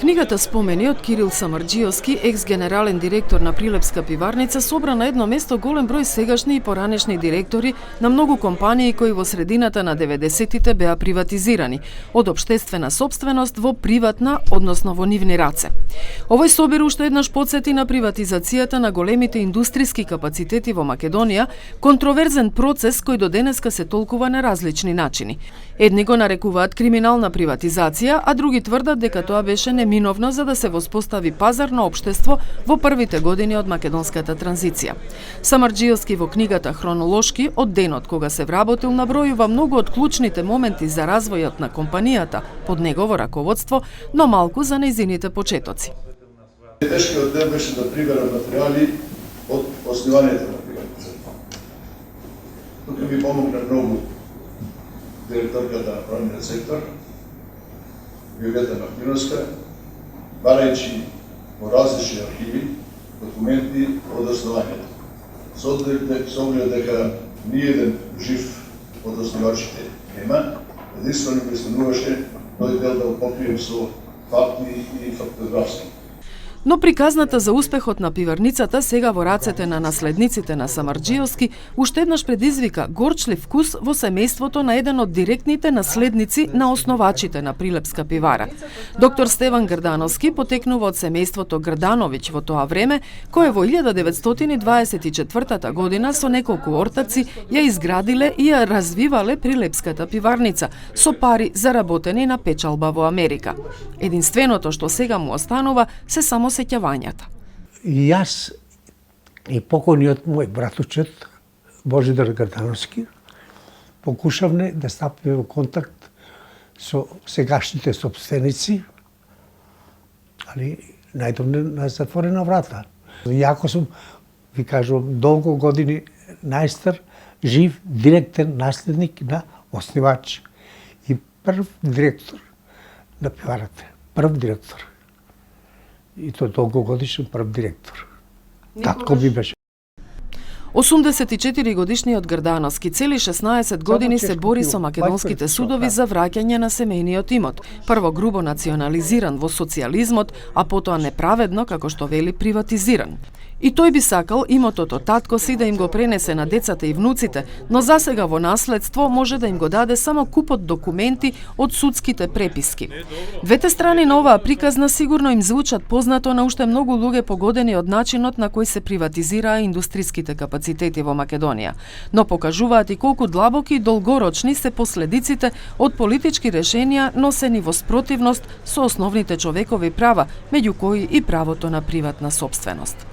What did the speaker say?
Книгата Спомени од Кирил Самарџиевски, екс-генерален директор на Прилепска пиварница, собра на едно место голем број сегашни и поранешни директори на многу компании кои во средината на 90-тите беа приватизирани од општествена сопственост во приватна, односно во нивни раце. Овој собир уште еднаш потсети на приватизацијата на големите индустријски капацитети во Македонија, контроверзен процес кој до денеска се толкува на различни начини. Едни го нарекуваат криминална приватизација, а други тврдат дека тоа беше неминовно за да се воспостави пазарно општество во првите години од македонската транзиција. Самарџиевски во книгата хронолошки од денот кога се вработил набројува многу од клучните моменти за развојот на компанијата под негово раководство, но малку за нејзините почетоци. Тешкиот дел беше да приберам материјали од основанието на приватизацијата. Тука ми помогна многу директорката на правниот сектор, Виолета Мартиновска, барајќи во различни архиви документи од основанието. Со оглед дека ниеден жив од основачите нема, единствено ми стануваше тој дел да го покрием со факти и фактографски. Но приказната за успехот на пиварницата сега во рацете на наследниците на Самарџиевски уште еднаш предизвика горчлив вкус во семејството на еден од директните наследници на основачите на Прилепска пивара. Доктор Стеван Грдановски потекнува од семејството Грдановиќ во тоа време, кое во 1924 година со неколку ортаци ја изградиле и ја развивале Прилепската пиварница со пари заработени на печалба во Америка. Единственото што сега му останува се само сеќавањата. И јас и покойниот мој братучет Божидар Грдановски покушавме да стапиме во контакт со сегашните сопственици, али најдовне на затворена врата. Јако сум, ви кажувам, долго години најстар, жив, директен наследник на основач и прв директор на пиварата. Прв директор. И тоа долгогодишен прв директор. Татко ми беше. 84 годишниот Грдановски цели 16 години се бори со македонските судови за враќање на семејниот имот. Прво грубо национализиран во социјализмот, а потоа неправедно, како што вели, приватизиран. И тој би сакал имотот од татко си да им го пренесе на децата и внуците, но засега во наследство може да им го даде само купот документи од судските преписки. Двете страни на оваа приказна сигурно им звучат познато на уште многу луѓе погодени од начинот на кој се приватизираа индустријските капацитети во Македонија, но покажуваат и колку длабоки и долгорочни се последиците од политички решенија носени во спротивност со основните човекови права, меѓу кои и правото на приватна сопственост.